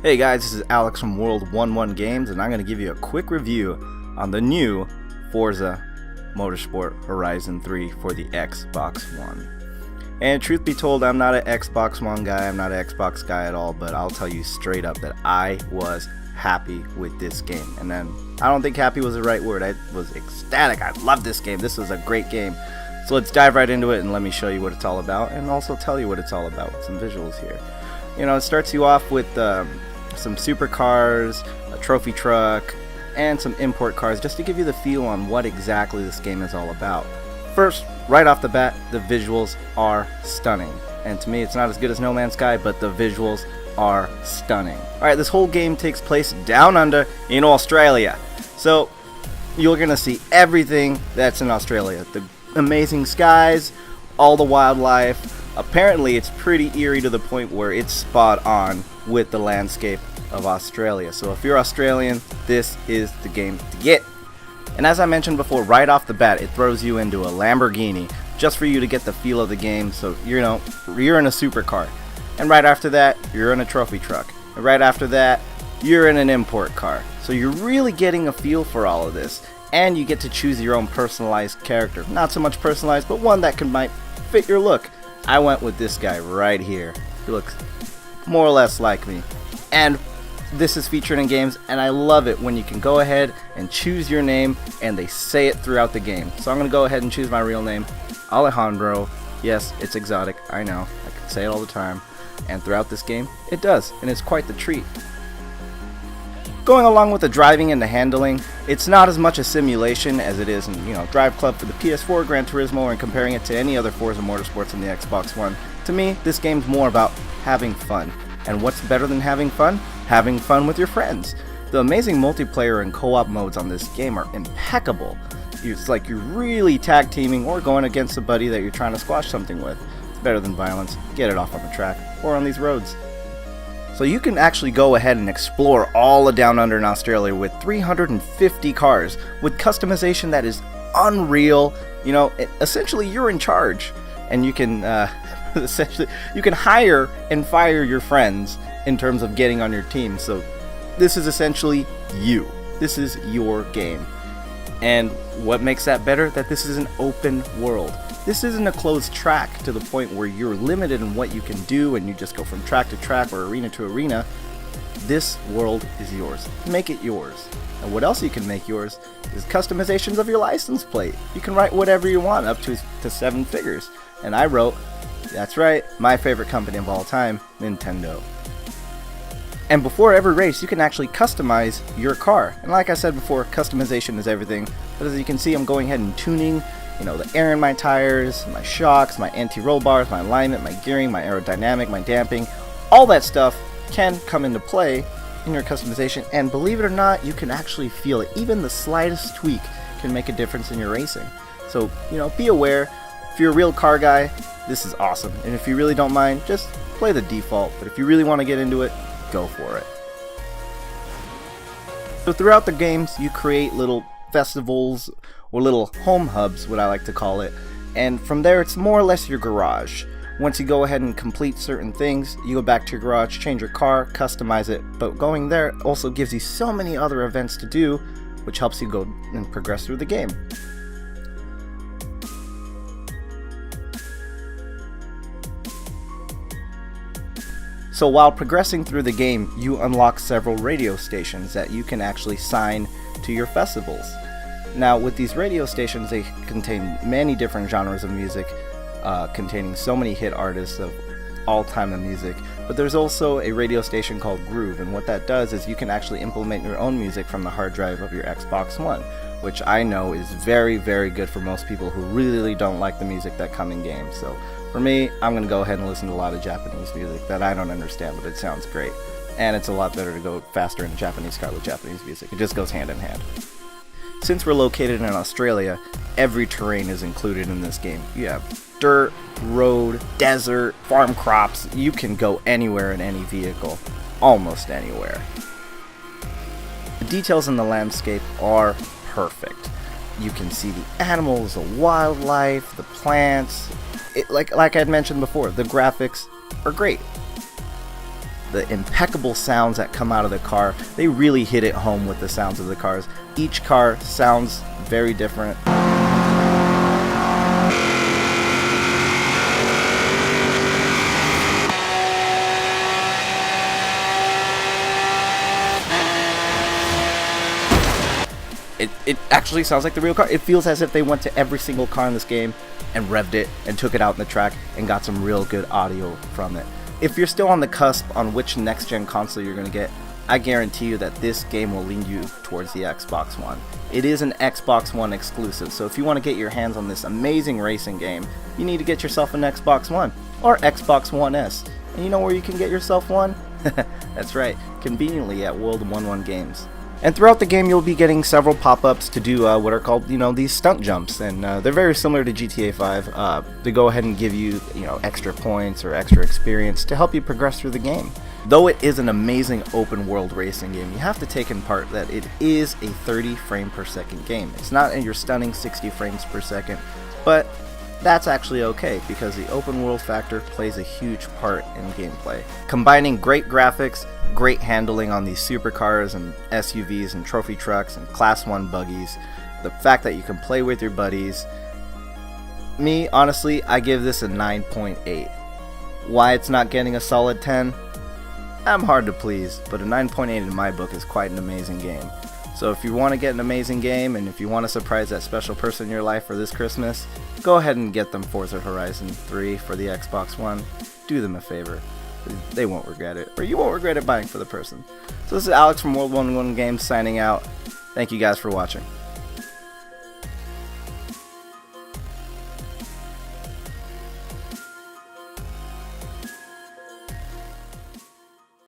Hey guys, this is Alex from World 11 Games, and I'm going to give you a quick review on the new Forza Motorsport Horizon 3 for the Xbox One. And truth be told, I'm not an Xbox One guy, I'm not an Xbox guy at all, but I'll tell you straight up that I was happy with this game. And then, I don't think happy was the right word, I was ecstatic. I love this game, this was a great game. So let's dive right into it and let me show you what it's all about, and also tell you what it's all about with some visuals here. You know, it starts you off with some supercars, a trophy truck, and some import cars just to give you the feel on what exactly this game is all about. First, right off the bat, the visuals are stunning. And to me, it's not as good as No Man's Sky, but the visuals are stunning. Alright, this whole game takes place down under in Australia. So, you're going to see everything that's in Australia. The amazing skies, all the wildlife. Apparently, it's pretty eerie to the point where it's spot on with the landscape of Australia. So if you're Australian, this is the game to get. And as I mentioned before, right off the bat, it throws you into a Lamborghini just for you to get the feel of the game. So you're in a supercar, and right after that, you're in a trophy truck, and right after that, you're in an import car. So you're really getting a feel for all of this, and you get to choose your own personalized character. Not so much personalized, but one that might fit your look. I went with this guy right here. He looks more or less like me. And this is featured in games, and I love it when you can go ahead and choose your name and they say it throughout the game. So I'm going to go ahead and choose my real name, Alejandro. Yes, it's exotic, I know, I can say it all the time, and throughout this game it does, and it's quite the treat. Going along with the driving and the handling, it's not as much a simulation as it is in, Drive Club for the PS4, Gran Turismo, and comparing it to any other Forza Motorsports on the Xbox One. To me, this game's more about having fun. And what's better than having fun? Having fun with your friends. The amazing multiplayer and co-op modes on this game are impeccable. It's like you're really tag teaming or going against a buddy that you're trying to squash something with. It's better than violence. Get it off on the track or on these roads. So you can actually go ahead and explore all the Down Under in Australia with 350 cars with customization that is unreal. Essentially you're in charge, and you can essentially you can hire and fire your friends in terms of getting on your team. So this is essentially you. This is your game. And what makes that better? That this is an open world. This isn't a closed track to the point where you're limited in what you can do and you just go from track to track or arena to arena. This world is yours. Make it yours. And what else you can make yours is customizations of your license plate. You can write whatever you want, up to 7 figures. And I wrote, that's right, my favorite company of all time, Nintendo. And before every race, you can actually customize your car. And like I said before, customization is everything. But as you can see, I'm going ahead and tuning, the air in my tires, my shocks, my anti-roll bars, my alignment, my gearing, my aerodynamic, my damping. All that stuff can come into play in your customization. And believe it or not, you can actually feel it. Even the slightest tweak can make a difference in your racing. So, be aware. If you're a real car guy, this is awesome. And if you really don't mind, just play the default. But if you really want to get into it, go for it. So throughout the games, you create little festivals or little home hubs, what I like to call it. And from there, it's more or less your garage. Once you go ahead and complete certain things, you go back to your garage, change your car, customize it. But going there also gives you so many other events to do, which helps you go and progress through the game. So while progressing through the game, you unlock several radio stations that you can actually sign to your festivals. Now with these radio stations, they contain many different genres of music, containing so many hit artists of all time of music. But there's also a radio station called Groove, and what that does is you can actually implement your own music from the hard drive of your Xbox One, which I know is very, very good for most people who really don't like the music that come in games. So for me, I'm going to go ahead and listen to a lot of Japanese music that I don't understand, but it sounds great. And it's a lot better to go faster in a Japanese car with Japanese music. It just goes hand in hand. Since we're located in Australia, every terrain is included in this game. You have dirt, road, desert, farm crops. You can go anywhere in any vehicle. Almost anywhere. The details in the landscape are perfect. You can see the animals, the wildlife, the plants. Like I had mentioned before, the graphics are great. the impeccable sounds that come out of the car. They really hit it home with the sounds of the cars. Each car sounds very different. It actually sounds like the real car. It feels as if they went to every single car in this game and revved it and took it out in the track and got some real good audio from it. If you're still on the cusp on which next-gen console you're going to get, I guarantee you that this game will lean you towards the Xbox One. It is an Xbox One exclusive, so if you want to get your hands on this amazing racing game, you need to get yourself an Xbox One or Xbox One S. And you know where you can get yourself one? That's right, conveniently at World 11 Games. And throughout the game, you'll be getting several pop-ups to do what are called, these stunt jumps, and they're very similar to GTA 5. They go ahead and give you, extra points or extra experience to help you progress through the game. Though it is an amazing open-world racing game, you have to take in part that it is a 30 frame per second game. It's not in your stunning 60 frames per second, but that's actually okay because the open world factor plays a huge part in gameplay. Combining great graphics, great handling on these supercars and SUVs and trophy trucks and class 1 buggies, the fact that you can play with your buddies. Me, honestly, I give this a 9.8. Why it's not getting a solid 10? I'm hard to please, but a 9.8 in my book is quite an amazing game. So if you want to get an amazing game, and if you want to surprise that special person in your life for this Christmas, go ahead and get them Forza Horizon 3 for the Xbox One. Do them a favor. They won't regret it, or you won't regret it buying for the person. So this is Alex from World 11 Games signing out. Thank you guys for watching.